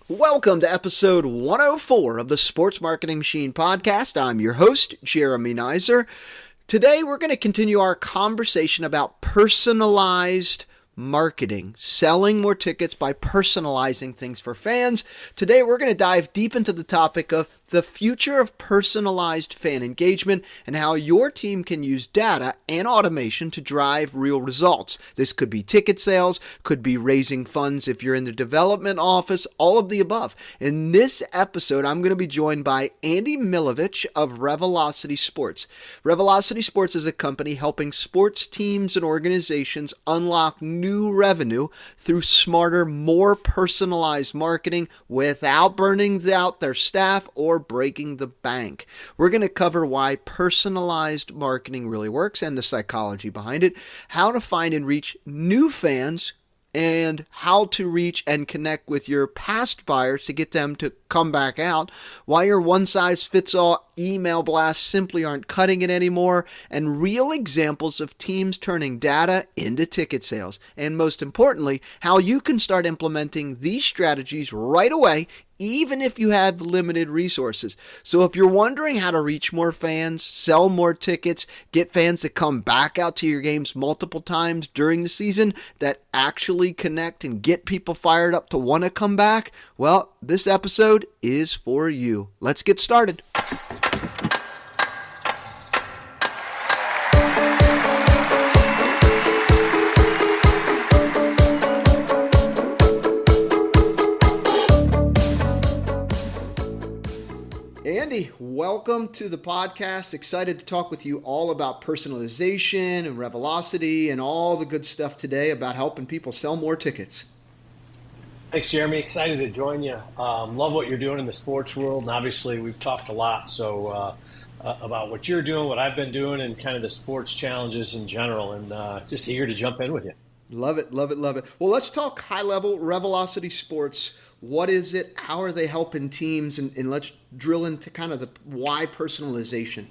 Welcome to episode 104 of the Sports Marketing Machine podcast. I'm your host, Jeremy Neiser. Today, we're going to continue our conversation about personalized marketing, selling more tickets by personalizing things for fans. Today, we're going to dive deep into the topic of the future of personalized fan engagement and how your team can use data and automation to drive real results. This could be ticket sales, could be raising funds if you're in the development office, all of the above. In this episode, I'm going to be joined by Andy Milovich of Revelocity Sports. Revelocity Sports is a company helping sports teams and organizations unlock new revenue through smarter, more personalized marketing without burning out their staff or breaking the bank. We're going to cover why personalized marketing really works and the psychology behind it, how to find and reach new fans, and how to reach and connect with your past buyers to get them to come back out, why your one-size-fits-all email blasts simply aren't cutting it anymore, and real examples of teams turning data into ticket sales. And most importantly, how you can start implementing these strategies right away, even if you have limited resources. So if you're wondering how to reach more fans, sell more tickets, get fans to come back out to your games multiple times during the season that actually connect and get people fired up to want to come back, well, this episode is for you. Let's get started. Andy, welcome to the podcast. Excited to talk with you all about personalization and Revelocity and all the good stuff today about helping people sell more tickets. Thanks, Jeremy. Excited to join you. Love what you're doing in the sports world. And obviously, we've talked a lot about what you're doing, what I've been doing, and kind of the sports challenges in general. And just eager to jump in with you. Love it, love it, love it. Well, let's talk high level Revelocity Sports. What is it? How are they helping teams? And let's drill into kind of the why personalization.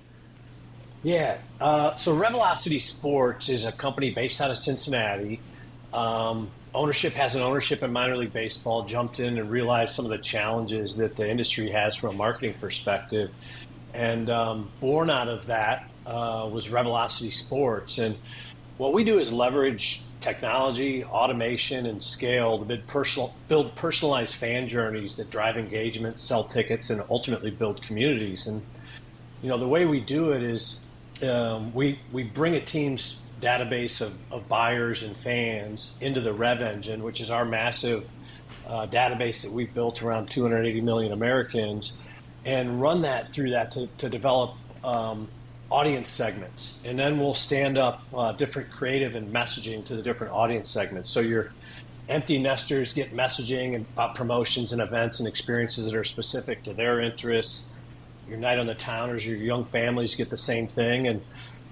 Yeah. So Revelocity Sports is a company based out of Cincinnati. Ownership has an ownership in minor league baseball, jumped in and realized some of the challenges that the industry has from a marketing perspective. And born out of that was Revelocity Sports. And what we do is leverage technology, automation, and scale to build personalized fan journeys that drive engagement, sell tickets, and ultimately build communities. And the way we do it is we bring a team's database of buyers and fans into the Rev Engine, which is our massive database that we've built around 280 million Americans, and run that through that to develop audience segments. And then we'll stand up different creative and messaging to the different audience segments. So your empty nesters get messaging about promotions and events and experiences that are specific to their interests. Your night on the towners, your young families get the same thing. And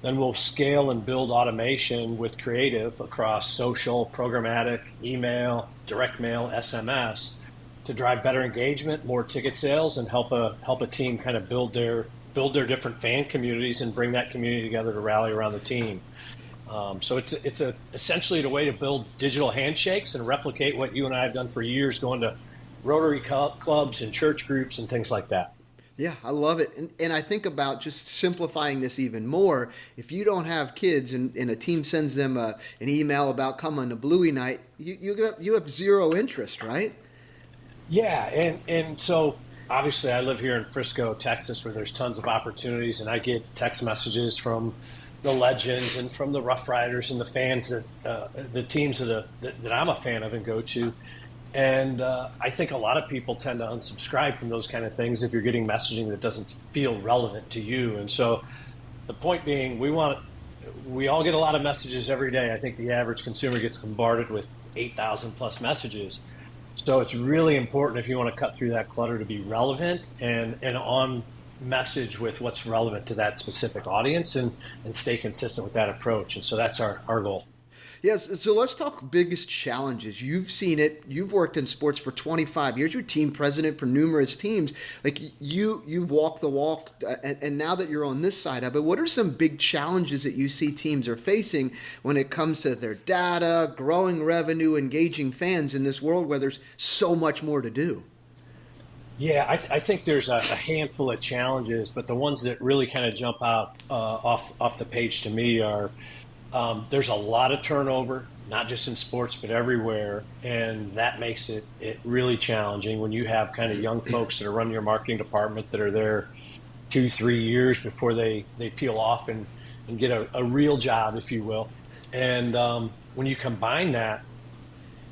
then we'll scale and build automation with creative across social, programmatic, email, direct mail, SMS to drive better engagement, more ticket sales, and help a team kind of build their different fan communities and bring that community together to rally around the team. So it's essentially a way to build digital handshakes and replicate what you and I have done for years, going to Rotary clubs and church groups and things like that. Yeah, I love it. And I think about just simplifying this even more. If you don't have kids and a team sends them an email about coming to Bluey night, you have zero interest, right? Yeah, and so obviously I live here in Frisco, Texas, where there's tons of opportunities, and I get text messages from the legends and from the Rough Riders and the fans the teams that I'm a fan of and go to. And I think a lot of people tend to unsubscribe from those kind of things if you're getting messaging that doesn't feel relevant to you. And so the point being, we all get a lot of messages every day. I think the average consumer gets bombarded with 8,000 plus messages. So it's really important, if you want to cut through that clutter, to be relevant and on message with what's relevant to that specific audience and stay consistent with that approach. And so that's our goal. Yes, so let's talk biggest challenges. You've seen it. You've worked in sports for 25 years. You're team president for numerous teams. Like you've walked the walk, and now that you're on this side of it, what are some big challenges that you see teams are facing when it comes to their data, growing revenue, engaging fans in this world where there's so much more to do? Yeah, I think there's a handful of challenges, but the ones that really kind of jump out off the page to me are there's a lot of turnover, not just in sports but everywhere, and that makes it really challenging when you have kind of young folks that are running your marketing department that are there 2-3 years before they peel off and get a real job, if you will. And when you combine that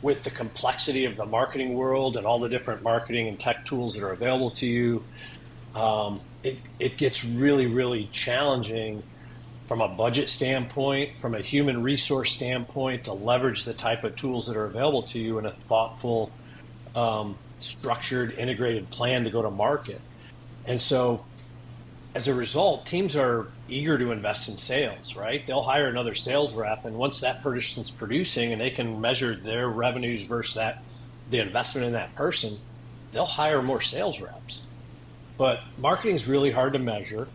with the complexity of the marketing world and all the different marketing and tech tools that are available to you, it gets really, really challenging from a budget standpoint, from a human resource standpoint, to leverage the type of tools that are available to you in a thoughtful, structured, integrated plan to go to market. And so as a result, teams are eager to invest in sales, right? They'll hire another sales rep, and once that person's producing and they can measure their revenues versus the investment in that person, they'll hire more sales reps. But marketing is really hard to measure,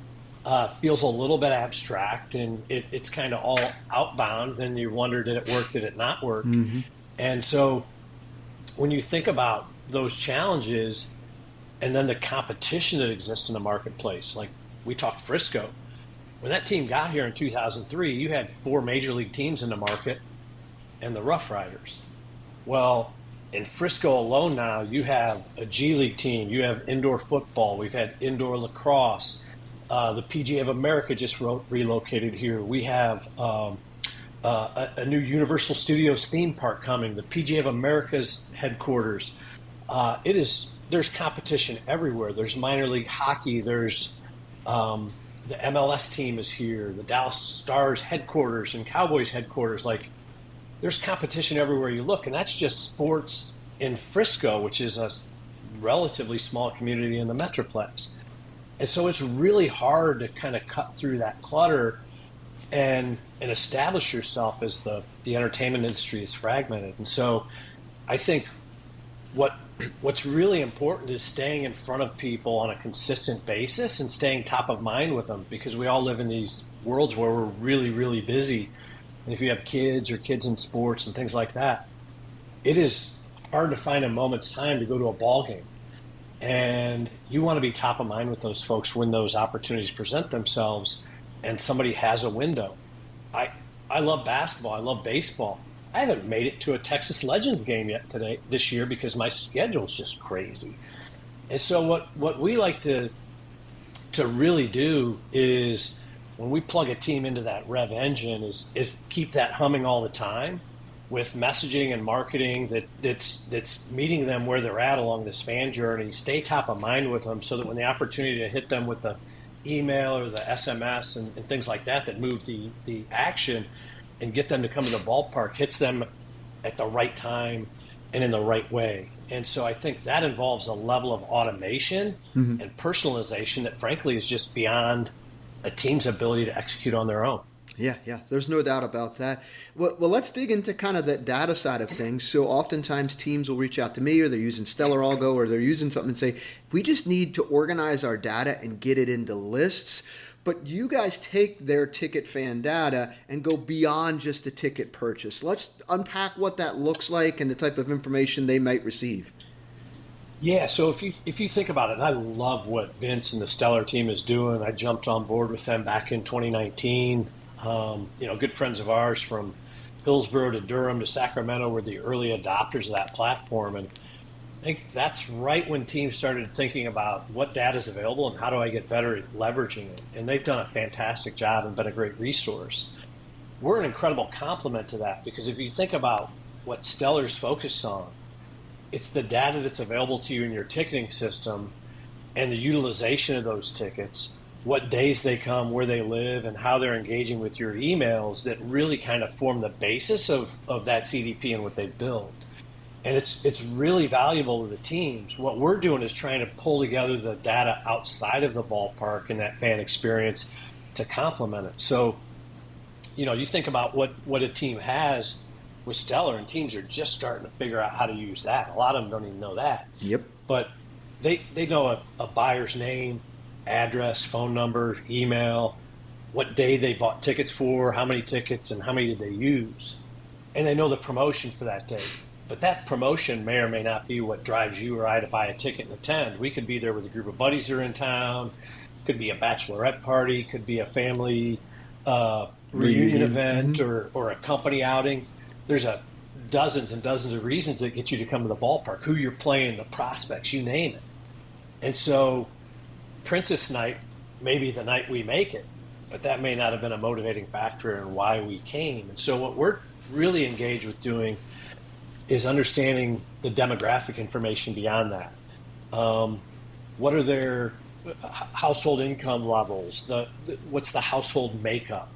feels a little bit abstract, and it's kind of all outbound. Then you wonder, did it work, did it not work? Mm-hmm. And so when you think about those challenges and then the competition that exists in the marketplace, like we talked Frisco. When that team got here in 2003, you had 4 major league teams in the market and the Rough Riders. Well, in Frisco alone now, you have a G League team, you have indoor football, we've had indoor lacrosse, the PGA of America just relocated here. We have a new Universal Studios theme park coming, the PGA of America's headquarters. There's competition everywhere. There's minor league hockey, there's the MLS team is here, the Dallas Stars headquarters and Cowboys headquarters. Like, there's competition everywhere you look, and that's just sports in Frisco, which is a relatively small community in the Metroplex. And so it's really hard to kind of cut through that clutter and establish yourself as the entertainment industry is fragmented. And so I think what's really important is staying in front of people on a consistent basis and staying top of mind with them, because we all live in these worlds where we're really, really busy. And if you have kids or kids in sports and things like that, it is hard to find a moment's time to go to a ball game. And you want to be top of mind with those folks when those opportunities present themselves and somebody has a window. I love basketball. I love baseball. I haven't made it to a Texas Legends game yet this year because my schedule's just crazy. And so what we like to really do is, when we plug a team into that Rev engine, is keep that humming all the time with messaging and marketing that's meeting them where they're at along this fan journey. Stay top of mind with them so that when the opportunity to hit them with the email or the SMS and things like that move the action and get them to come to the ballpark hits them at the right time and in the right way. And so I think that involves a level of automation and personalization that frankly is just beyond a team's ability to execute on their own. Yeah, there's no doubt about that. Well, let's dig into kind of that data side of things. So oftentimes teams will reach out to me, or they're using Stellar Algo, or they're using something and say, we just need to organize our data and get it into lists. But you guys take their ticket fan data and go beyond just a ticket purchase. Let's unpack what that looks like and the type of information they might receive. Yeah, so if you think about it, and I love what Vince and the Stellar team is doing. I jumped on board with them back in 2019. Good friends of ours from Hillsborough to Durham to Sacramento were the early adopters of that platform. And I think that's right when teams started thinking about what data is available and how do I get better at leveraging it. And they've done a fantastic job and been a great resource. We're an incredible complement to that, because if you think about what Stellar's focused on, it's the data that's available to you in your ticketing system and the utilization of those tickets, what days they come, where they live, and how they're engaging with your emails that really kind of form the basis of that CDP and what they build. And it's really valuable to the teams. What we're doing is trying to pull together the data outside of the ballpark and that fan experience to complement it. So, you think about what a team has with Stellar, and teams are just starting to figure out how to use that. A lot of them don't even know that. Yep. But they know a buyer's name, address, phone number, email, what day they bought tickets for, how many tickets, and how many did they use. And they know the promotion for that day. But that promotion may or may not be what drives you or I to buy a ticket and attend. We could be there with a group of buddies that are in town. Could be a bachelorette party. Could be a family reunion event, or a company outing. There's dozens and dozens of reasons that get you to come to the ballpark. Who you're playing, the prospects, you name it. And so Princess Night may be the night we make it, but that may not have been a motivating factor in why we came. And so what we're really engaged with doing is understanding the demographic information beyond that. What are their household income levels? What's the household makeup?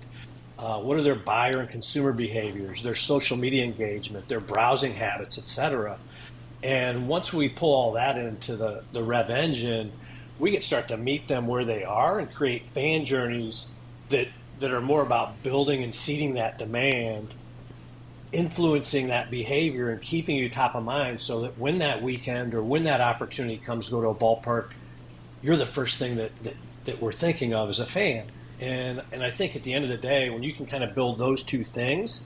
What are their buyer and consumer behaviors, their social media engagement, their browsing habits, etc. And once we pull all that into the Rev engine, we can start to meet them where they are and create fan journeys that are more about building and seeding that demand, influencing that behavior and keeping you top of mind, so that when that weekend or when that opportunity comes to go to a ballpark, you're the first thing that we're thinking of as a fan. And I think at the end of the day, when you can kind of build those two things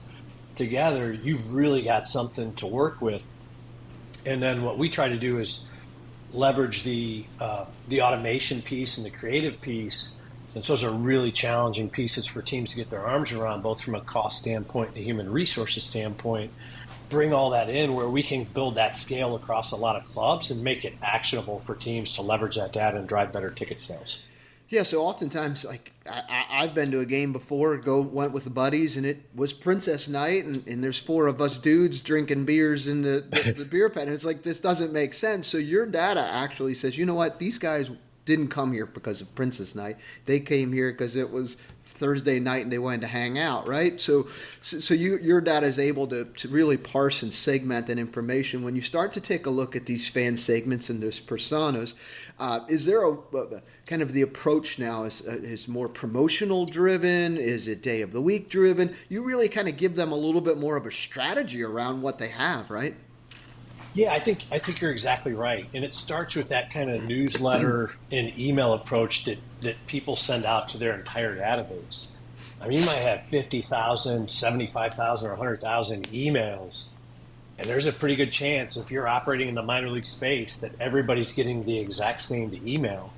together, you've really got something to work with. And then what we try to do is leverage the automation piece and the creative piece, since those are really challenging pieces for teams to get their arms around, both from a cost standpoint and a human resources standpoint. Bring all that in where we can build that scale across a lot of clubs and make it actionable for teams to leverage that data and drive better ticket sales. Yeah, so oftentimes, like I've been to a game before, went with the buddies, and it was Princess Night, and there's four of us dudes drinking beers in the beer pen. And it's like, this doesn't make sense. So your data actually says, you know what, these guys didn't come here because of Princess Night. They came here because it was Thursday night and they wanted to hang out, right? So your data is able to really parse and segment that information. When you start to take a look at these fan segments and those personas, is there a kind of the approach now is more promotional driven? Is it day of the week driven? You really kind of give them a little bit more of a strategy around what they have, right? Yeah, I think you're exactly right. And it starts with that kind of newsletter and email approach that people send out to their entire database. I mean, you might have 50,000, 75,000, or 100,000 emails. And there's a pretty good chance, if you're operating in the minor league space, that everybody's getting the exact same email.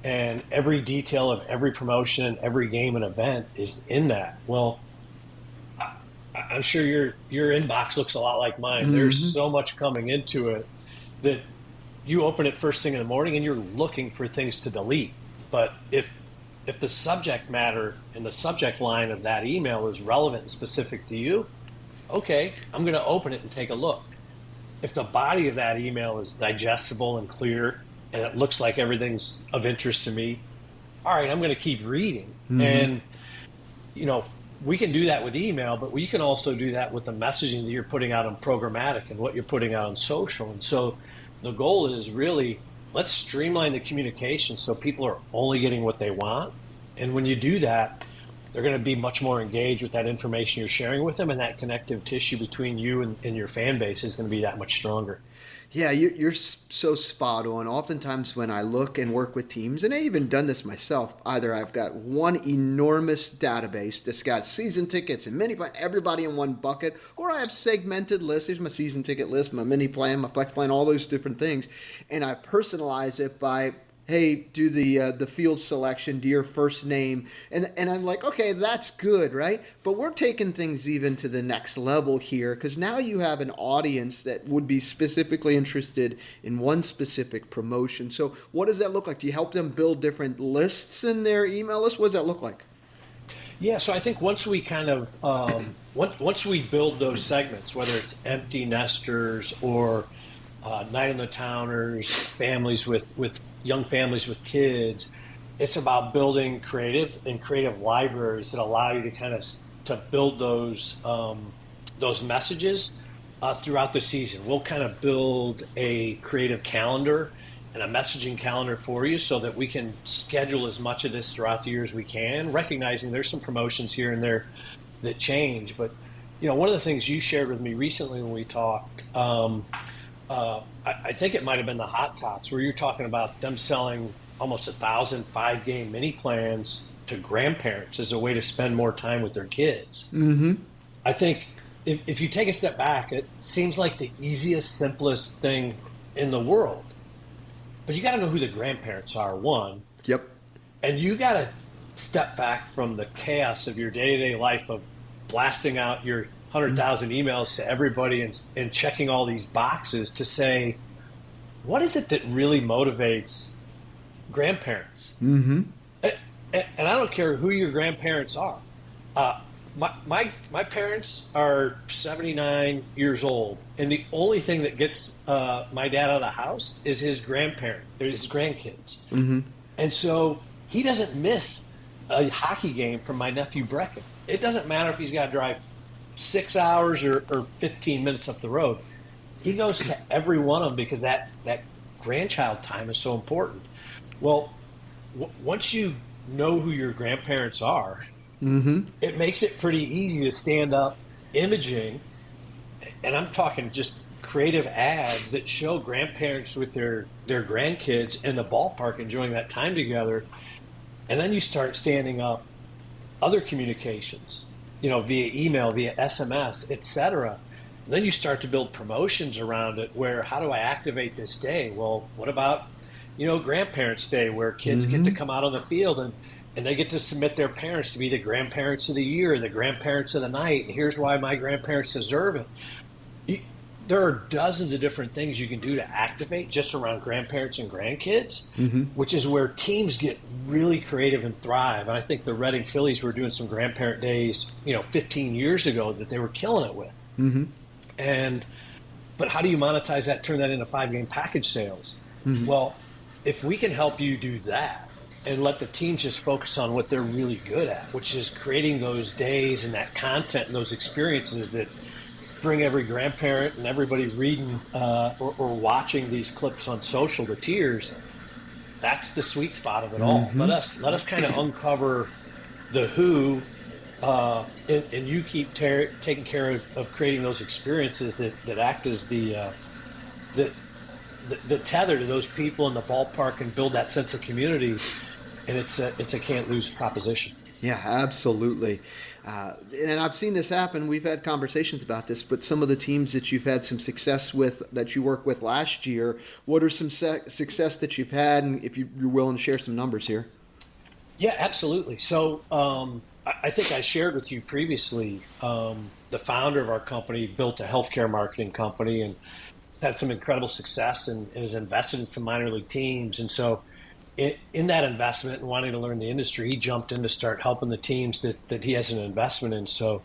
And every detail of every promotion, every game and event is in that. Well, I'm sure your inbox looks a lot like mine. Mm-hmm. There's so much coming into it that you open it first thing in the morning and you're looking for things to delete. But if the subject matter and the subject line of that email is relevant and specific to you, okay, I'm going to open it and take a look. If the body of that email is digestible and clear and it looks like everything's of interest to me, all right, I'm going to keep reading. Mm-hmm. And, we can do that with email, but we can also do that with the messaging that you're putting out on programmatic and what you're putting out on social. And so the goal is really, let's streamline the communication so people are only getting what they want. And when you do that, they're going to be much more engaged with that information you're sharing with them, and that connective tissue between you and your fan base is going to be that much stronger. Yeah, you're so spot on. Oftentimes when I look and work with teams, and I've even done this myself, either I've got one enormous database that's got season tickets and mini plan, everybody in one bucket, or I have segmented lists. Here's my season ticket list, my mini plan, my flex plan, all those different things. And I personalize it by, hey, do the field selection, do your first name. And I'm like, okay, that's good, right? But we're taking things even to the next level here, because now you have an audience that would be specifically interested in one specific promotion. So what does that look like? Do you help them build different lists in their email list? What does that look like? Yeah, so I think once we kind of, once we build those segments, whether it's empty nesters or night in the towners, families with young families with kids, it's about building creative libraries that allow you to kind of to build those messages throughout the season. We'll kind of build a creative calendar and a messaging calendar for you so that we can schedule as much of this throughout the year as we can, recognizing there's some promotions here and there that change. But one of the things you shared with me recently when we talked, I think it might have been the Hot Tots, where you're talking about them selling almost 1,000 5-game mini plans to grandparents as a way to spend more time with their kids. Mm-hmm. I think if you take a step back, it seems like the easiest, simplest thing in the world. But you got to know who the grandparents are, one. Yep. And you got to step back from the chaos of your day-to-day life of blasting out your 100,000 emails to everybody and checking all these boxes to say, what is it that really motivates grandparents? Mm-hmm. And I don't care who your grandparents are. My parents are 79 years old, and the only thing that gets my dad out of the house is his grandkids. Mm-hmm. And so he doesn't miss a hockey game from my nephew Brecken. It doesn't matter if he's got to drive 6 hours or 15 minutes up the road. He goes to every one of them because that grandchild time is so important. Well, once you know who your grandparents are, mm-hmm. it makes it pretty easy to stand up imaging, and I'm talking just creative ads that show grandparents with their grandkids in the ballpark enjoying that time together. And then you start standing up other communications, via email, via SMS, etc. Then you start to build promotions around it where, how do I activate this day? Well, what about, Grandparents' Day, where kids mm-hmm. get to come out on the field and they get to submit their parents to be the grandparents of the year, the grandparents of the night. And here's why my grandparents deserve it. There are dozens of different things you can do to activate just around grandparents and grandkids, mm-hmm. which is where teams get really creative and thrive. And I think the Reading Phillies were doing some grandparent days, 15 years ago that they were killing it with. Mm-hmm. But how do you monetize that, turn that into 5-game package sales? Mm-hmm. Well, if we can help you do that and let the teams just focus on what they're really good at, which is creating those days and that content and those experiences that bring every grandparent and everybody reading or watching these clips on social to tears, that's the sweet spot of it all. Mm-hmm. Let us kind of uncover the who, and you keep taking care of creating those experiences that act as the tether to those people in the ballpark and build that sense of community. And it's a can't lose proposition. Yeah, absolutely. And I've seen this happen. We've had conversations about this, but some of the teams that you've had some success with, that you worked with last year, what are some success that you've had, and if you're willing to share some numbers here? Yeah, absolutely. So I think I shared with you previously, the founder of our company built a healthcare marketing company and had some incredible success and has invested in some minor league teams. And so in that investment and wanting to learn the industry, he jumped in to start helping the teams that he has an investment in. So,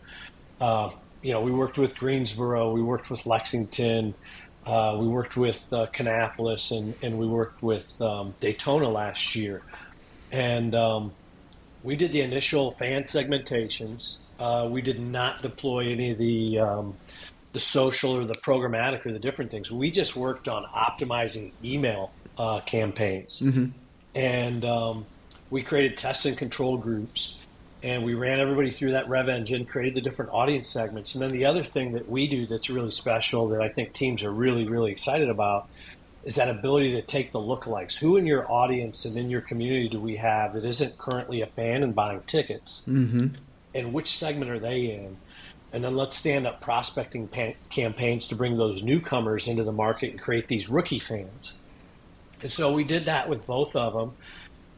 we worked with Greensboro, we worked with Lexington, we worked with Kannapolis, and we worked with Daytona last year. And we did the initial fan segmentations. We did not deploy any of the social or the programmatic or the different things. We just worked on optimizing email campaigns. Mm-hmm. And we created test and control groups, and we ran everybody through that Rev engine, created the different audience segments. And then the other thing that we do that's really special that I think teams are really, really excited about is that ability to take the lookalikes. Who in your audience and in your community do we have that isn't currently a fan and buying tickets? Mm-hmm. And which segment are they in? And then let's stand up prospecting campaigns to bring those newcomers into the market and create these rookie fans. And so we did that with both of them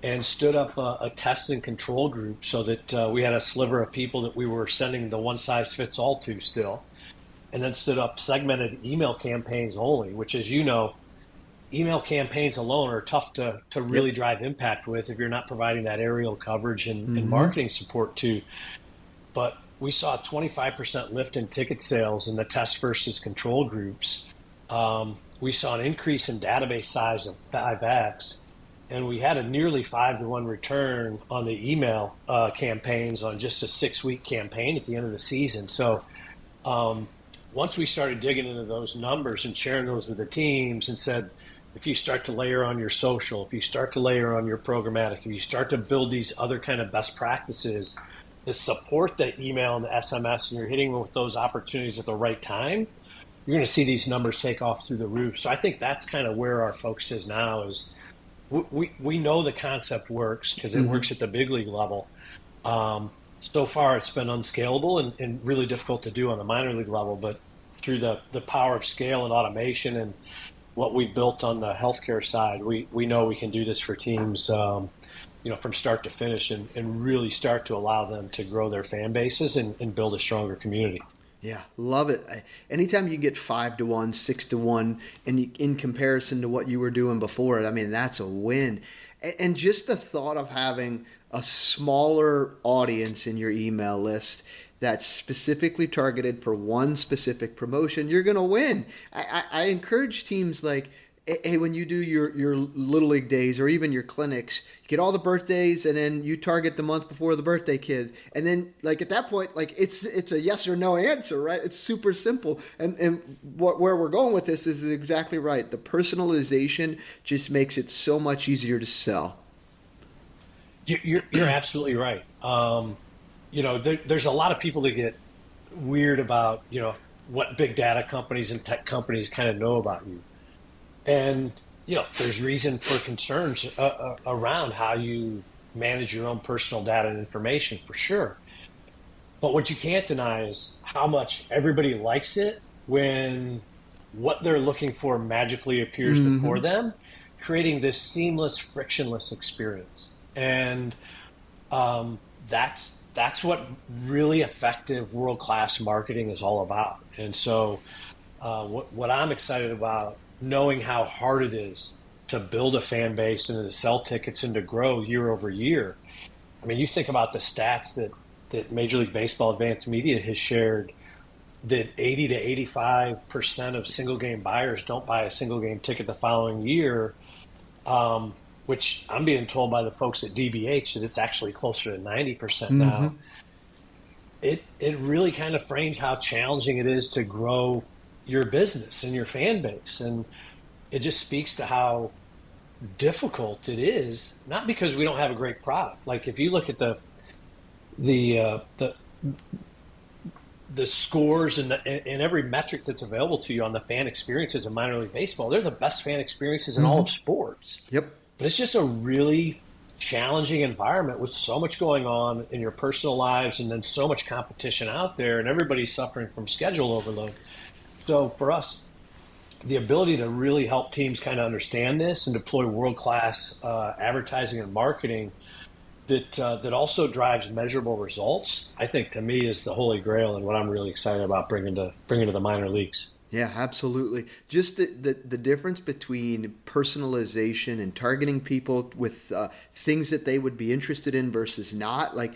and stood up a test and control group so that we had a sliver of people that we were sending the one-size-fits-all to still. And then stood up segmented email campaigns only, which, as you know, email campaigns alone are tough to really drive impact with if you're not providing that aerial coverage and marketing support too. But we saw a 25% lift in ticket sales in the test versus control groups. We saw an increase in database size of 5x, and we had a nearly 5-to-1 return on the email campaigns on just a 6-week campaign at the end of the season. So once we started digging into those numbers and sharing those with the teams and said, if you start to layer on your social, if you start to layer on your programmatic, if you start to build these other kind of best practices that support the email and the SMS, and you're hitting with those opportunities at the right time, you're going to see these numbers take off through the roof. So I think that's kind of where our focus is now. Is we know the concept works because it works at the big league level. So far, it's been unscalable and really difficult to do on the minor league level. But through the power of scale and automation and what we built on the healthcare side, we know we can do this for teams, from start to finish and really start to allow them to grow their fan bases and build a stronger community. Yeah, love it. Anytime you get 5-1, 6-1, and in comparison to what you were doing before, I mean, that's a win. And just the thought of having a smaller audience in your email list that's specifically targeted for one specific promotion, you're going to win. I encourage teams like, hey, when you do your Little League days or even your clinics, you get all the birthdays and then you target the month before the birthday kid. And then like at that point, like it's a yes or no answer, right? It's super simple. And where we're going with this is exactly right. The personalization just makes it so much easier to sell. You're absolutely right. There's a lot of people that get weird about, what big data companies and tech companies kind of know about you. And, there's reason for concerns around how you manage your own personal data and information for sure. But what you can't deny is how much everybody likes it when what they're looking for magically appears before them, creating this seamless, frictionless experience. And that's what really effective world-class marketing is all about. And so what I'm excited about, knowing how hard it is to build a fan base and to sell tickets and to grow year over year. I mean, you think about the stats that Major League Baseball Advanced Media has shared, that 80 to 85% of single game buyers don't buy a single game ticket the following year, which I'm being told by the folks at DBH that it's actually closer to 90% now. It really kind of frames how challenging it is to grow your business and your fan base. And it just speaks to how difficult it is, not because we don't have a great product. Like if you look at the scores and every metric that's available to you on the fan experiences in minor league baseball, they're the best fan experiences in all of sports. Yep. But it's just a really challenging environment with so much going on in your personal lives and then so much competition out there, and everybody's suffering from schedule overload. So for us, the ability to really help teams kind of understand this and deploy world-class advertising and marketing that also drives measurable results, I think to me is the holy grail and what I'm really excited about bringing to the minor leagues. Yeah, absolutely. Just the difference between personalization and targeting people with things that they would be interested in versus not. Like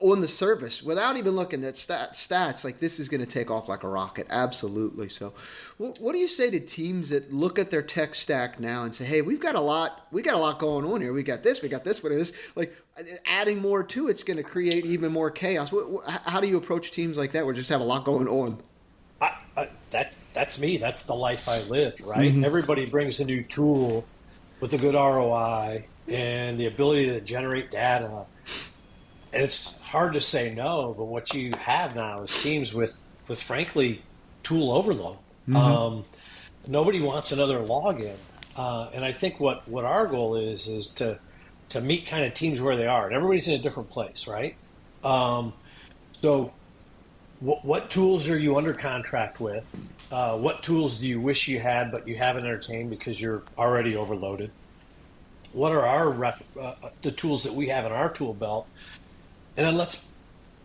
on the surface, without even looking at stats, like this is going to take off like a rocket. Absolutely. So what do you say to teams that look at their tech stack now and say, hey, we got a lot going on here. We got this, what is this? Like adding more to it's going to create even more chaos. How do you approach teams like that where just have a lot going on? That's me. That's the life I live, right? Everybody brings a new tool with a good ROI and the ability to generate data. And it's hard to say no, but what you have now is teams with frankly, tool overload. Nobody wants another login. And I think what our goal is to meet kind of teams where they are. And everybody's in a different place, right? So what tools are you under contract with? What tools do you wish you had but you haven't entertained because you're already overloaded? What are the tools that we have in our tool belt? And then let's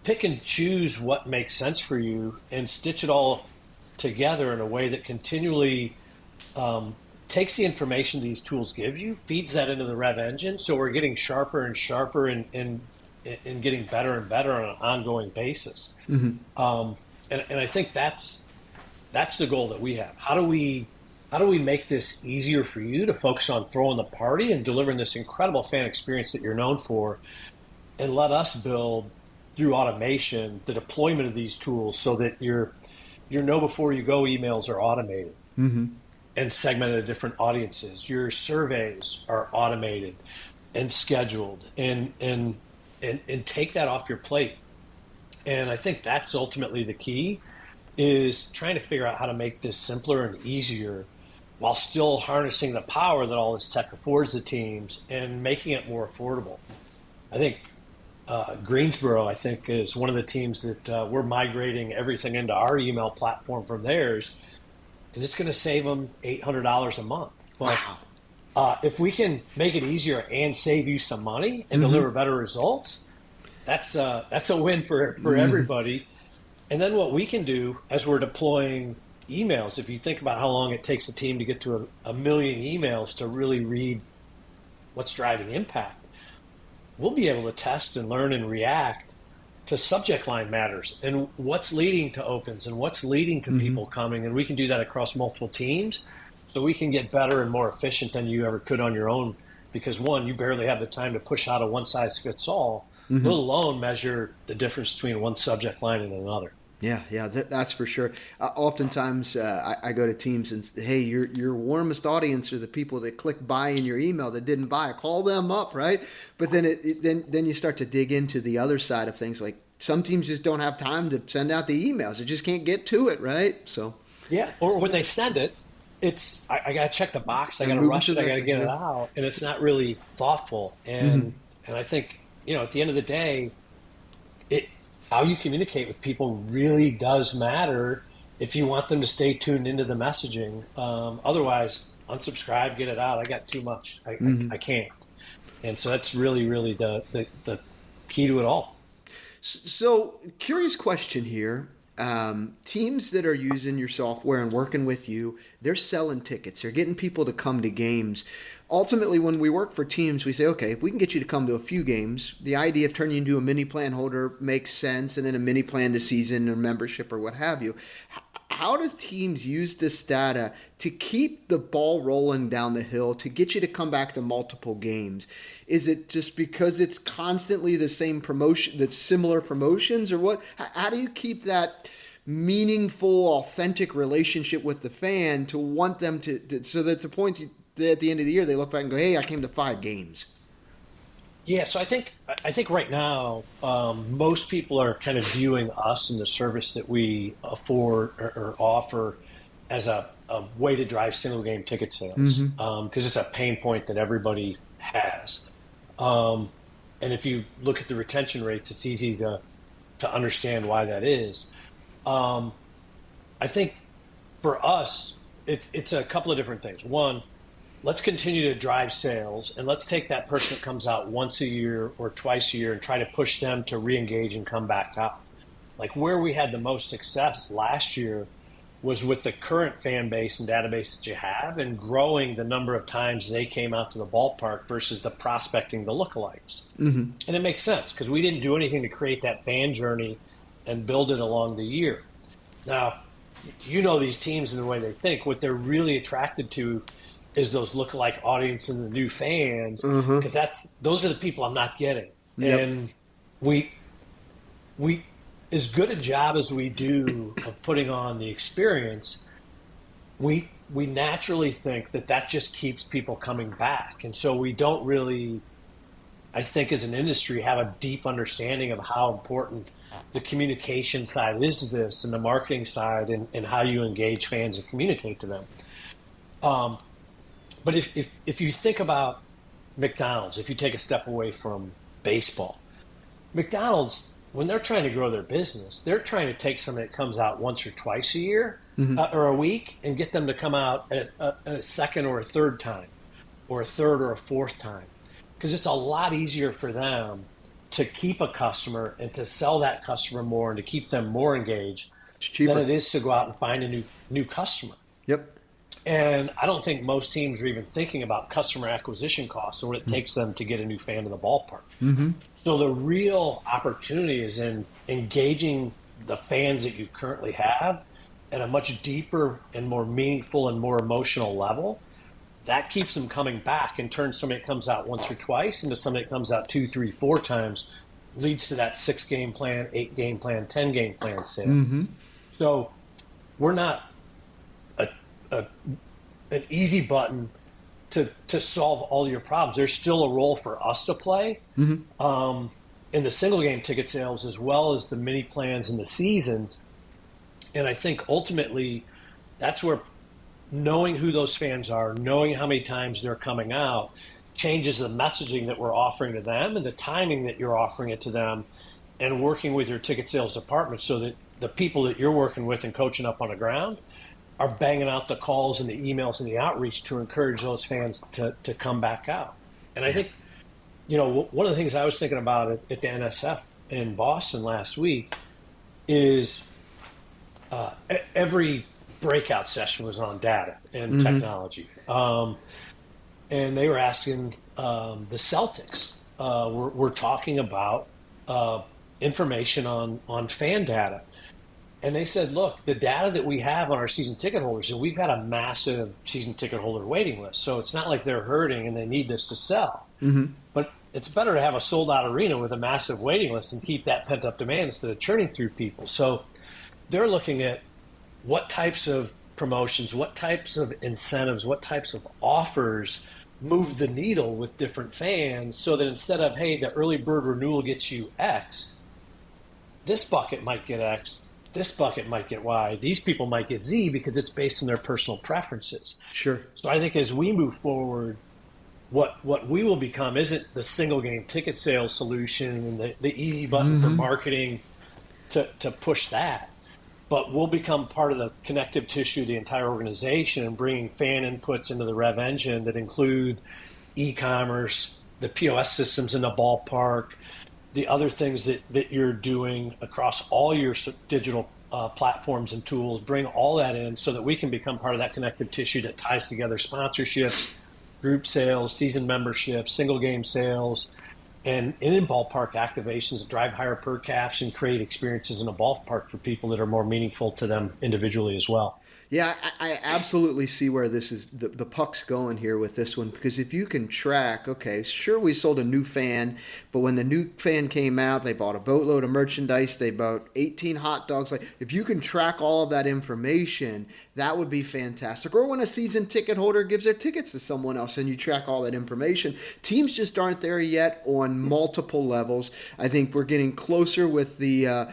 pick and choose what makes sense for you and stitch it all together in a way that continually takes the information these tools give you, feeds that into the Rev engine, so we're getting sharper and sharper and getting better and better on an ongoing basis. And I think that's the goal that we have. How do we make this easier for you to focus on throwing the party and delivering this incredible fan experience that you're known for, and let us build through automation the deployment of these tools so that your know before you go emails are automated and segmented to different audiences. Your surveys are automated and scheduled and take that off your plate. And I think that's ultimately the key, is trying to figure out how to make this simpler and easier while still harnessing the power that all this tech affords the teams and making it more affordable. I think Greensboro, I think, is one of the teams that we're migrating everything into our email platform from theirs because it's going to save them $800 a month. Well, Wow. if we can make it easier and save you some money and Mm-hmm. deliver better results, that's a win for Mm-hmm. everybody. And then what we can do as we're deploying emails, if you think about how long it takes a team to get to a million emails to really read what's driving impact, we'll be able to test and learn and react to subject line matters and what's leading to opens and what's leading to Mm-hmm. people coming. And we can do that across multiple teams so we can get better and more efficient than you ever could on your own. Because one, you barely have the time to push out a one size fits all, let Mm-hmm. alone measure the difference between one subject line and another. Yeah, yeah, that's for sure. Oftentimes, I go to teams and hey, your warmest audience are the people that click buy in your email that didn't buy. Call them up, right? But then then you start to dig into the other side of things. Like some teams just don't have time to send out the emails; they just can't get to it, right? So Yeah. Or when they send it, it's I got to check the box, I got and to moving rush to it, the I got next to thing. get it Yeah. out, and it's not really thoughtful. Mm-hmm. And I think at the end of the day, it how you communicate with people really does matter if you want them to stay tuned into the messaging. Otherwise, unsubscribe, get it out. I got too much. Mm-hmm. I can't. And so that's really, really the key to it all. So, curious question here. Teams that are using your software and working with you, they're selling tickets. They're getting people to come to games. Ultimately, when we work for teams, we say, okay, if we can get you to come to a few games, the idea of turning you into a mini plan holder makes sense, and then a mini plan to season or membership or what have you. How do teams use this data to keep the ball rolling down the hill to get you to come back to multiple games? Is it just because it's constantly the same promotion, the similar promotions, or what? How do you keep that meaningful, authentic relationship with the fan to want them to so that the point that at the end of the year they look back and go, "Hey, I came to 5 games." Yeah, so I think right now most people are kind of viewing us and the service that we afford or offer as a way to drive single game ticket sales Mm-hmm. because it's a pain point that everybody has. Um, and if you look at the retention rates, it's easy to understand why that is. Um, I think for us, it's a couple of different things. One, let's continue to drive sales and let's take that person that comes out once a year or twice a year and try to push them to re-engage and come back out. Like where we had the most success last year was with the current fan base and database that you have and growing the number of times they came out to the ballpark versus the prospecting the lookalikes. Mm-hmm. And it makes sense because we didn't do anything to create that fan journey and build it along the year. Now, these teams and the way they think, what they're really attracted to is those lookalike audience and the new fans Mm-hmm. because those are the people I'm not getting. Yep. And we as good a job as we do of putting on the experience, we naturally think that just keeps people coming back. And so we don't really, I think as an industry, have a deep understanding of how important the communication side is this and the marketing side and how you engage fans and communicate to them. But if you think about McDonald's, if you take a step away from baseball, McDonald's, when they're trying to grow their business, they're trying to take something that comes out once or twice a year Mm-hmm. or a week and get them to come out a second or a third time or a third or a fourth time. Because it's a lot easier for them to keep a customer and to sell that customer more and to keep them more engaged It's than cheaper. it is to go out and find a new customer. Yep. And I don't think most teams are even thinking about customer acquisition costs and what it takes them to get a new fan to the ballpark. Mm-hmm. So the real opportunity is in engaging the fans that you currently have at a much deeper and more meaningful and more emotional level. That keeps them coming back and turns somebody that comes out once or twice into somebody that comes out 2, 3, 4 times, leads to that 6-game plan, 8-game plan, 10-game plan sale. Mm-hmm. So we're not a an easy button to solve all your problems. There's still a role for us to play in the single game ticket sales as well as the mini plans and the seasons. And I think ultimately that's where knowing who those fans are, knowing how many times they're coming out, changes the messaging that we're offering to them and the timing that you're offering it to them, and working with your ticket sales department so that the people that you're working with and coaching up on the ground are banging out the calls and the emails and the outreach to encourage those fans to come back out. And I think, one of the things I was thinking about at the NSF in Boston last week is every breakout session was on data and technology. And they were asking the Celtics, we're talking about information on fan data. And they said, look, the data that we have on our season ticket holders, and we've got a massive season ticket holder waiting list. So it's not like they're hurting and they need this to sell. But it's better to have a sold out arena with a massive waiting list and keep that pent up demand instead of churning through people. So they're looking at what types of promotions, what types of incentives, what types of offers move the needle with different fans, so that instead of, hey, the early bird renewal gets you X, this bucket might get X, this bucket might get Y, these people might get Z, because it's based on their personal preferences. Sure. So I think as we move forward, what we will become isn't the single game ticket sales solution and the easy button for marketing to push that, but we'll become part of the connective tissue of the entire organization and bringing fan inputs into the Rev engine that include e-commerce, the POS systems in the ballpark, the other things that you're doing across all your digital platforms and tools. Bring all that in so that we can become part of that connective tissue that ties together sponsorships, group sales, season memberships, single game sales, and in ballpark activations that drive higher per caps and create experiences in a ballpark for people that are more meaningful to them individually as well. Yeah, I absolutely see where this is the puck's going here with this one, because if you can track, okay, sure, we sold a new fan, but when the new fan came out, they bought a boatload of merchandise, they bought 18 hot dogs. Like, if you can track all of that information, that would be fantastic. Or when a season ticket holder gives their tickets to someone else and you track all that information. Teams just aren't there yet on multiple levels. I think we're getting closer with the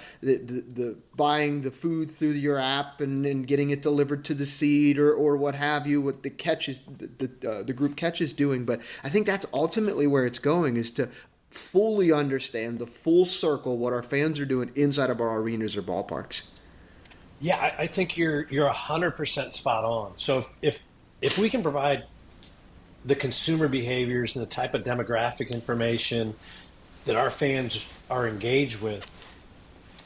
buying the food through your app and getting it delivered to the seat or what have you, what the catches the group catch is doing. But I think that's ultimately where it's going, is to fully understand the full circle what our fans are doing inside of our arenas or ballparks. Yeah, I think you're 100% spot on. So if we can provide the consumer behaviors and the type of demographic information that our fans are engaged with,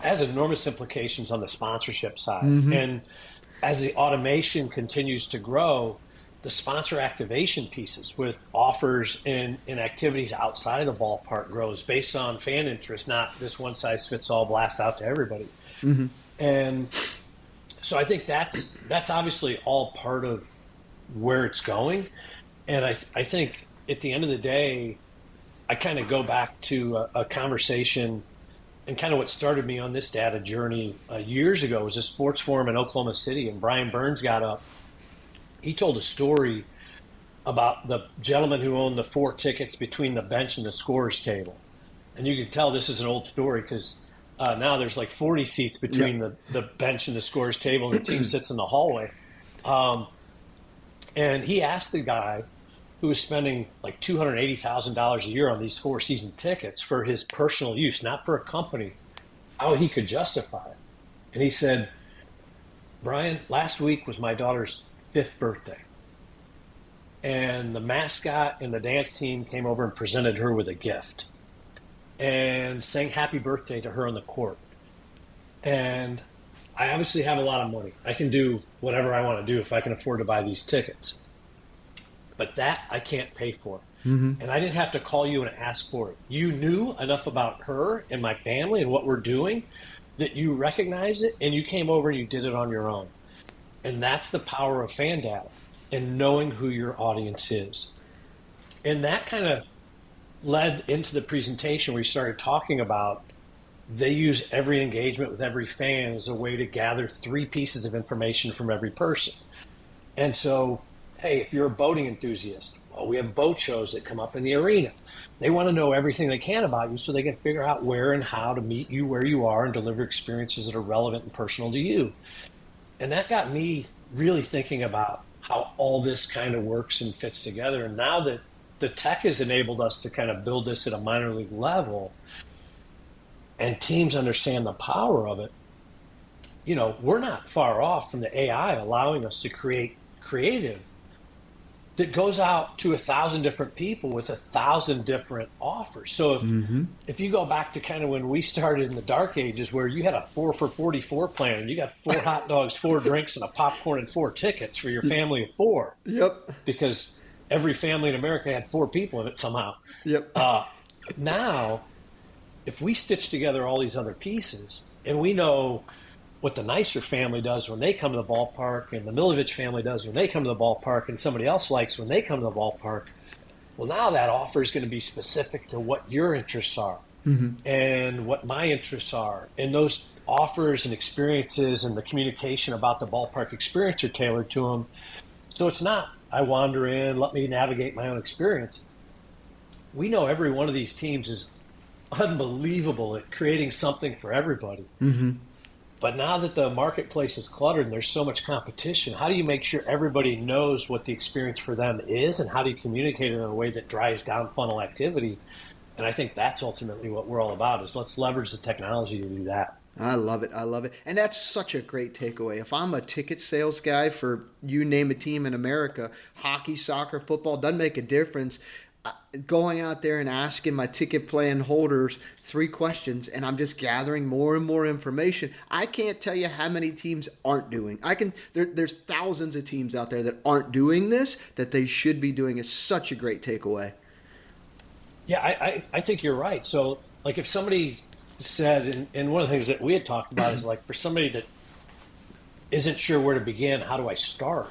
has enormous implications on the sponsorship side. And as the automation continues to grow, the sponsor activation pieces with offers and activities outside of the ballpark grows based on fan interest, not this one size fits all blast out to everybody. And so I think that's obviously all part of where it's going. And I think at the end of the day, I kind of go back to a conversation, and kind of what started me on this data journey years ago was a sports forum in Oklahoma City, and Brian Burns got up. He told a story about the gentleman who owned the 4 tickets between the bench and the scorer's table. And you can tell this is an old story because now there's like 40 seats between the bench and the scorer's table, and the team sits in the hallway. And he asked the guy who was spending like $280,000 a year on these 4 season tickets for his personal use, not for a company, how he could justify it. And he said, Brian, last week was my daughter's 5th birthday. And the mascot and the dance team came over and presented her with a gift and sang happy birthday to her on the court. And I obviously have a lot of money. I can do whatever I want to do if I can afford to buy these tickets. But that I can't pay for. And I didn't have to call you and ask for it. You knew enough about her and my family and what we're doing that you recognized it, and you came over and you did it on your own. And that's the power of fan data and knowing who your audience is. And that kind of led into the presentation where we started talking about they use every engagement with every fan as a way to gather 3 pieces of information from every person. And so, hey, if you're a boating enthusiast, well, we have boat shows that come up in the arena. They want to know everything they can about you so they can figure out where and how to meet you where you are and deliver experiences that are relevant and personal to you. And that got me really thinking about how all this kind of works and fits together. And now that the tech has enabled us to kind of build this at a minor league level, and teams understand the power of it. We're not far off from the AI allowing us to create creative that goes out to 1,000 different people with 1,000 different offers. So if you go back to kind of when we started in the dark ages, where you had a 4 for $44 plan and you got 4 hot dogs, 4 drinks, and a popcorn and 4 tickets for your family of 4. Yep. Because every family in America had 4 people in it somehow. Yep. Now, if we stitch together all these other pieces, and we know what the Nicer family does when they come to the ballpark, and the Milovich family does when they come to the ballpark, and somebody else likes when they come to the ballpark, well, now that offer is going to be specific to what your interests are and what my interests are. And those offers and experiences and the communication about the ballpark experience are tailored to them. So it's not, I wander in, let me navigate my own experience. We know every one of these teams is unbelievable at creating something for everybody. But now that the marketplace is cluttered and there's so much competition, how do you make sure everybody knows what the experience for them is, and how do you communicate it in a way that drives down funnel activity? And I think that's ultimately what we're all about, is let's leverage the technology to do that. I love it. I love it. And that's such a great takeaway. If I'm a ticket sales guy for you name a team in America, hockey, soccer, football, doesn't make a difference. Going out there and asking my ticket plan holders 3 questions, and I'm just gathering more and more information. I can't tell you how many teams aren't doing. There's thousands of teams out there that aren't doing this that they should be doing. It's such a great takeaway. Yeah, I think you're right. So, like, if somebody said, and one of the things that we had talked about is, like, for somebody that isn't sure where to begin, how do I start?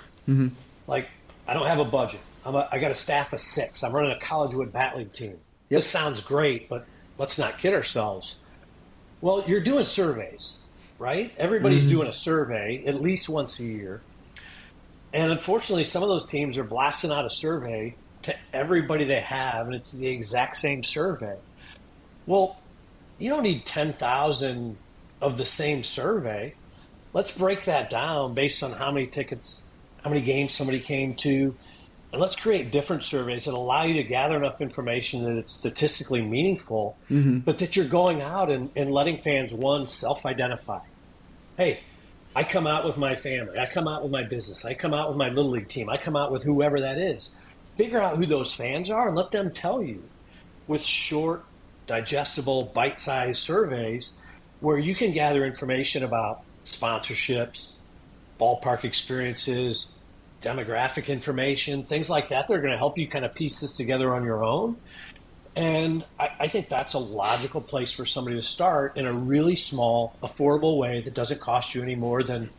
Like, I don't have a budget. I got a staff of 6. I'm running a Collegewood Bat League team. Yep. This sounds great, but let's not kid ourselves. Well, you're doing surveys, right? Everybody's doing a survey at least once a year. And unfortunately, some of those teams are blasting out a survey to everybody they have, and it's the exact same survey. Well, you don't need 10,000 of the same survey. Let's break that down based on how many tickets, how many games somebody came to. And let's create different surveys that allow you to gather enough information that it's statistically meaningful, but that you're going out and letting fans, one, self-identify. Hey, I come out with my family. I come out with my business. I come out with my Little League team. I come out with whoever that is. Figure out who those fans are and let them tell you with short, digestible, bite-sized surveys where you can gather information about sponsorships, ballpark experiences, demographic information, things like that. They're going to help you kind of piece this together on your own. And I think that's a logical place for somebody to start in a really small, affordable way that doesn't cost you any more than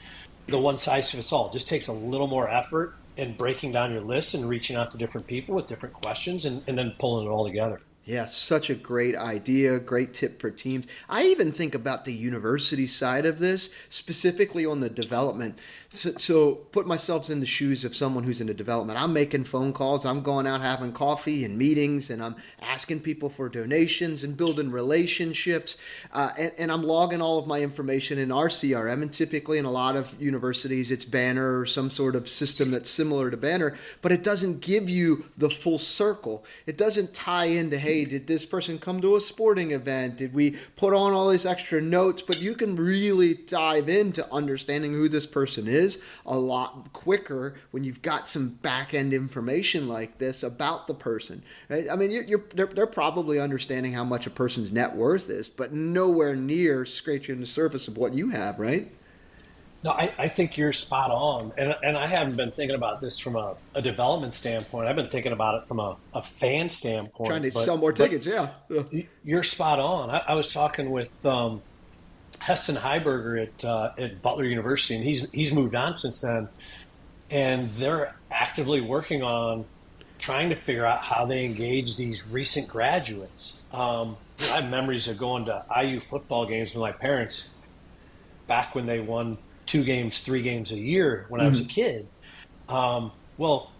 the one size fits all. It just takes a little more effort in breaking down your list and reaching out to different people with different questions and then pulling it all together. Yeah, such a great idea, great tip for teams. I even think about the university side of this, specifically on the development. So put myself in the shoes of someone who's in the development. I'm making phone calls, I'm going out having coffee and meetings, and I'm asking people for donations and building relationships, and I'm logging all of my information in our CRM, and typically in a lot of universities it's Banner or some sort of system that's similar to Banner, but it doesn't give you the full circle. It doesn't tie into, hey, did this person come to a sporting event? Did we put on all these extra notes? But you can really dive into understanding who this person is a lot quicker when you've got some back-end information like this about the person. Right? I mean, they're probably understanding how much a person's net worth is, but nowhere near scratching the surface of what you have, right? No, I think you're spot on. And I haven't been thinking about this from a development standpoint. I've been thinking about it from a fan standpoint. Trying to sell more tickets, yeah. You're spot on. I was talking with Heston Heiberger at Butler University, and he's moved on since then. And they're actively working on trying to figure out how they engage these recent graduates. I have memories of going to IU football games with my parents back when they won 2 games, 3 games a year when I was a kid. Well,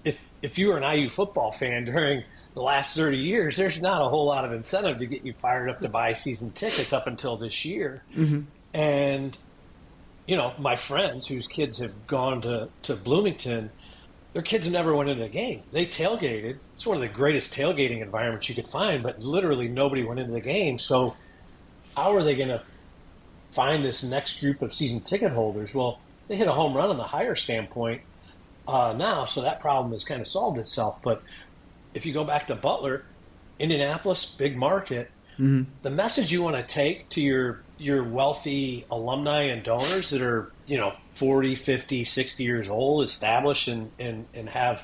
if you were an IU football fan during the last 30 years, there's not a whole lot of incentive to get you fired up to buy season tickets up until this year. And, my friends whose kids have gone to Bloomington, their kids never went into the game. They tailgated. It's one of the greatest tailgating environments you could find, but literally nobody went into the game. So how are they going to find this next group of season ticket holders? Well, they hit a home run on the hire standpoint now, so that problem has kind of solved itself. But if you go back to Butler, Indianapolis, big market, the message you want to take to your wealthy alumni and donors that are, 40, 50, 60 years old, established and have,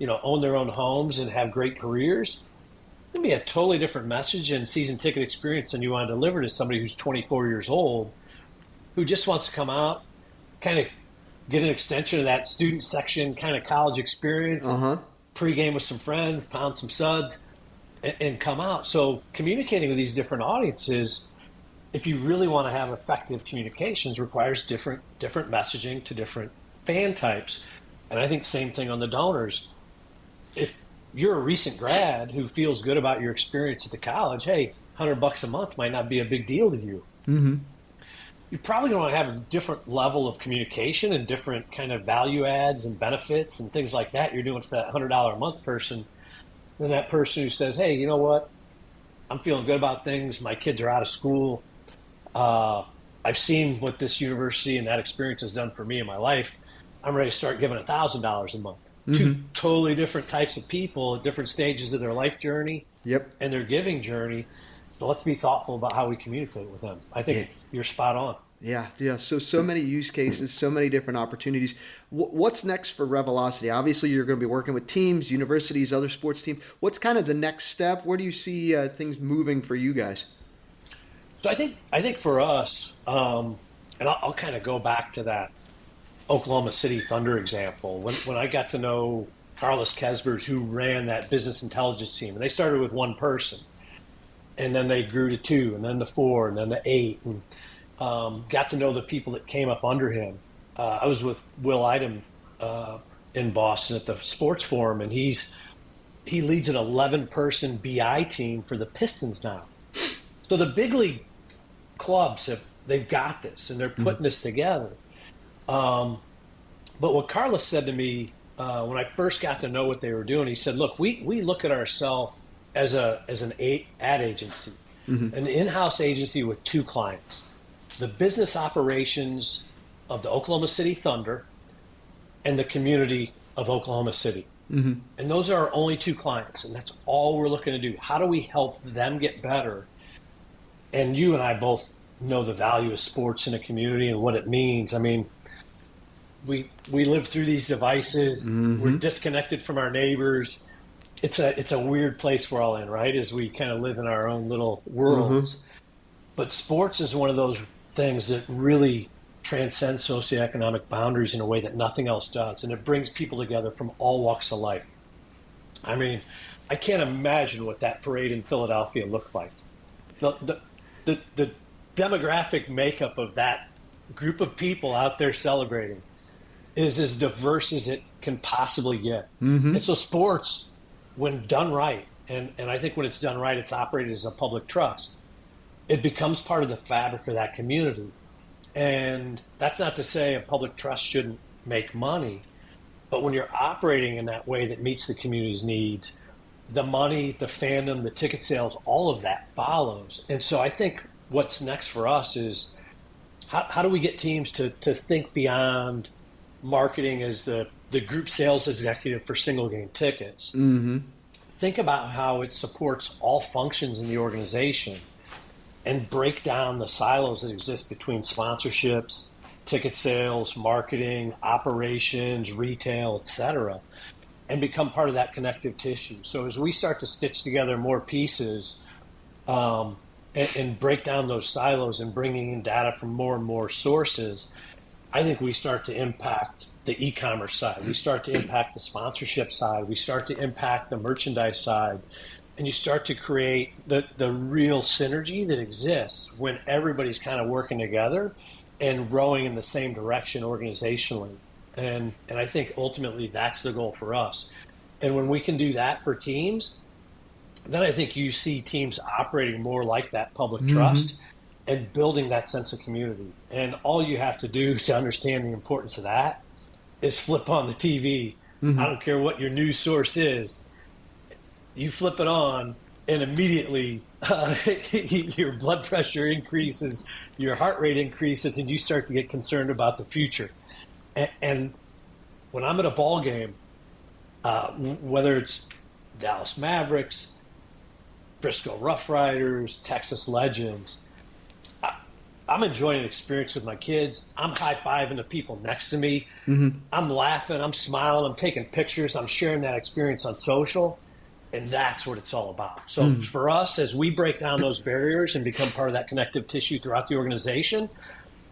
own their own homes and have great careers, it can be a totally different message and season ticket experience than you want to deliver to somebody who's 24 years old, who just wants to come out, kind of get an extension of that student section kind of college experience, pregame with some friends, pound some suds, and come out. So communicating with these different audiences, if you really want to have effective communications, requires different messaging to different fan types. And I think same thing on the donors. If you're a recent grad who feels good about your experience at the college, hey, $100 a month might not be a big deal to you. You're probably going to have a different level of communication and different kind of value adds and benefits and things like that you're doing for that $100 a month person than that person who says, hey, you know what? I'm feeling good about things. My kids are out of school. I've seen what this university and that experience has done for me in my life. I'm ready to start giving $1,000 a month. Two totally different types of people at different stages of their life journey and their giving journey. So let's be thoughtful about how we communicate with them. I think you're spot on. Yeah. So many use cases, so many different opportunities. What's next for Revelocity? Obviously, you're going to be working with teams, universities, other sports teams. What's kind of the next step? Where do you see things moving for you guys? So I think for us, and I'll kind of go back to that Oklahoma City Thunder example. When I got to know Carlos Kesbers, who ran that business intelligence team, and they started with one person, and then they grew to 2, and then to 4, and then to 8, and got to know the people that came up under him. I was with Will Idem in Boston at the Sports Forum, and he leads an 11-person BI team for the Pistons now. So the big league clubs they've got this, and they're putting this together. But what Carlos said to me when I first got to know what they were doing, he said, "Look, we look at ourselves as an ad agency, an in-house agency with 2 clients: the business operations of the Oklahoma City Thunder and the community of Oklahoma City. And those are our only 2 clients, and that's all we're looking to do. How do we help them get better?" And you and I both know the value of sports in a community and what it means. I mean, we live through these devices. We're disconnected from our neighbors. It's a weird place we're all in, right? As we kind of live in our own little worlds. But sports is one of those things that really transcends socioeconomic boundaries in a way that nothing else does. And it brings people together from all walks of life. I mean, I can't imagine what that parade in Philadelphia looked like. The demographic makeup of that group of people out there celebrating is as diverse as it can possibly get. And so sports, when done right, and I think when it's done right, it's operated as a public trust. It becomes part of the fabric of that community. And that's not to say a public trust shouldn't make money, but when you're operating in that way that meets the community's needs, the money, the fandom, the ticket sales, all of that follows. And so I think what's next for us is how do we get teams to think beyond marketing as the group sales executive for single game tickets. Think about how it supports all functions in the organization and break down the silos that exist between sponsorships, ticket sales, marketing, operations, retail, etc., and become part of that connective tissue. So as we start to stitch together more pieces and break down those silos and bringing in data from more and more sources, I think we start to impact the e-commerce side. We start to impact the sponsorship side. We start to impact the merchandise side. And you start to create the real synergy that exists when everybody's kind of working together and rowing in the same direction organizationally. And I think ultimately that's the goal for us. And when we can do that for teams, then I think you see teams operating more like that public trust and building that sense of community. And all you have to do to understand the importance of that is flip on the TV I don't care what your news source is. You flip it on, and immediately your blood pressure increases, your heart rate increases, and you start to get concerned about the future. And when I'm at a ball game, whether it's Dallas Mavericks, Frisco Rough Riders, Texas Legends, I'm enjoying an experience with my kids. I'm high-fiving the people next to me. I'm laughing. I'm smiling. I'm taking pictures. I'm sharing that experience on social. And that's what it's all about. So for us, as we break down those barriers and become part of that connective tissue throughout the organization,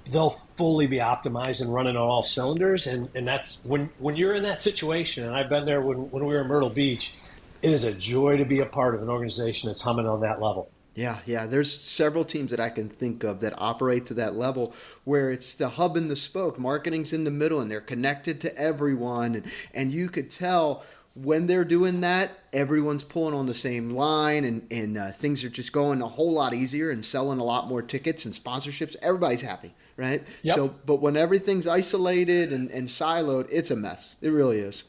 they'll fully be optimized and running on all cylinders. And that's when you're in that situation, and I've been there when we were in Myrtle Beach, it is a joy to be a part of an organization that's humming on that level. Yeah. There's several teams that I can think of that operate to that level where it's the hub and the spoke. Marketing's in the middle and they're connected to everyone. And you could tell when they're doing that, everyone's pulling on the same line and things are just going a whole lot easier and selling a lot more tickets and sponsorships. Everybody's happy, right? Yep. So, but when everything's isolated and siloed, it's a mess. It really is.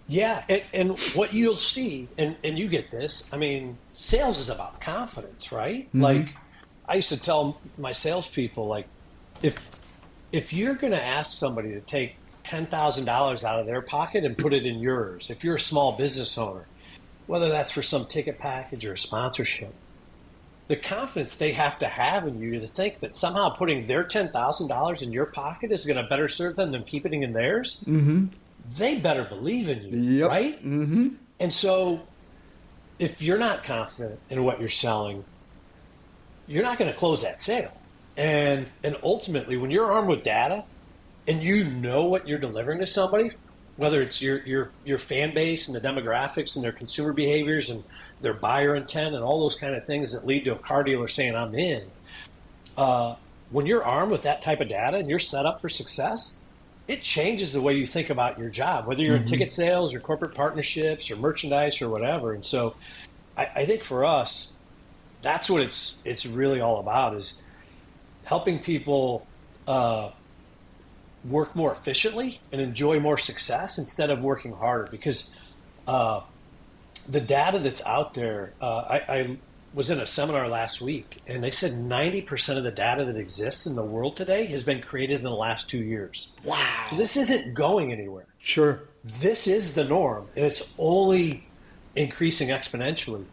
Yeah, and what you'll see, and you get this, I mean, sales is about confidence, right? Like, I used to tell my salespeople, like, if you're going to ask somebody to take $10,000 out of their pocket and put it in yours, if you're a small business owner, whether that's for some ticket package or a sponsorship, the confidence they have to have in you to think that somehow putting their $10,000 in your pocket is going to better serve them than keeping it in theirs, they better believe in you, right? And so if you're not confident in what you're selling, you're not going to close that sale. And ultimately, when you're armed with data and you know what you're delivering to somebody, whether it's your fan base and the demographics and their consumer behaviors and their buyer intent and all those kind of things that lead to a car dealer saying, I'm in, when you're armed with that type of data and you're set up for success, it changes the way you think about your job, whether you're in ticket sales or corporate partnerships or merchandise or whatever. And so I think for us, that's what it's really all about, is helping people work more efficiently and enjoy more success instead of working harder. Because the data that's out there, I was in a seminar last week, and they said 90% of the data that exists in the world today has been created in the last 2 years. Wow. So this isn't going anywhere. Sure. This is the norm, and it's only increasing exponentially.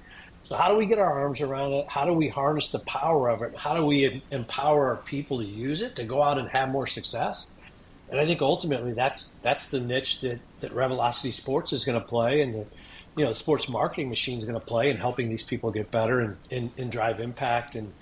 So how do we get our arms around it? How do we harness the power of it? How do we empower our people to use it, to go out and have more success? And I think ultimately that's the niche that Revelocity Sports is going to play, and that the sports marketing machine is going to play in helping these people get better and drive impact and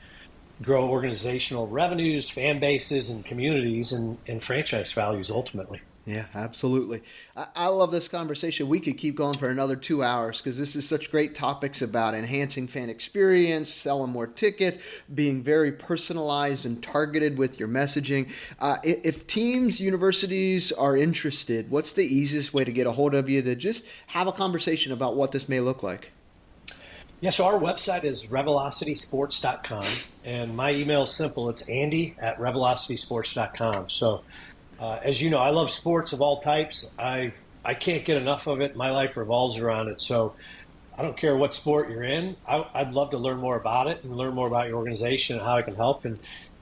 grow organizational revenues, fan bases, and communities and franchise values ultimately. Yeah, absolutely. I love this conversation. We could keep going for another 2 hours because this is such great topics about enhancing fan experience, selling more tickets, being very personalized and targeted with your messaging. If teams, universities are interested, what's the easiest way to get a hold of you to just have a conversation about what this may look like? Yeah, so our website is revelocitysports.com, and my email is simple. It's andy@revelocitysports.com. So as you know, I love sports of all types. I can't get enough of it. My life revolves around it. So I don't care what sport you're in. I'd love to learn more about it and learn more about your organization and how I can help. And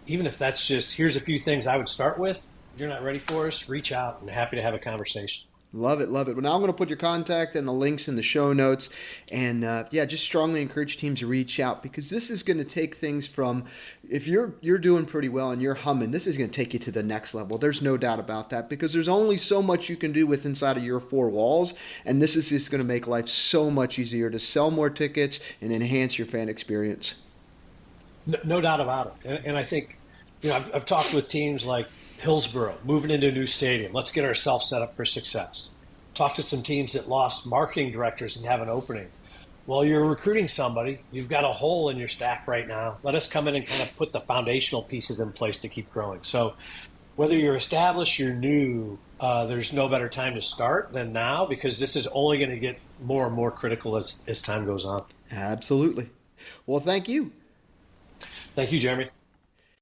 even if that's just, here's a few things I would start with. If you're not ready for us, reach out, and happy to have a conversation. Love it, love it. Well, now I'm going to put your contact and the links in the show notes. And just strongly encourage teams to reach out, because this is going to take things from, if you're doing pretty well and you're humming, this is going to take you to the next level. There's no doubt about that, because there's only so much you can do with inside of your four walls. And this is just going to make life so much easier to sell more tickets and enhance your fan experience. No doubt about it. And I think, I've talked with teams like Hillsborough, moving into a new stadium. Let's get ourselves set up for success. Talk to some teams that lost marketing directors and have an opening. Well, you're recruiting somebody. You've got a hole in your staff right now. Let us come in and kind of put the foundational pieces in place to keep growing. So whether you're established, you're new, there's no better time to start than now, because this is only going to get more and more critical as time goes on. Absolutely. Well, thank you. Thank you, Jeremy.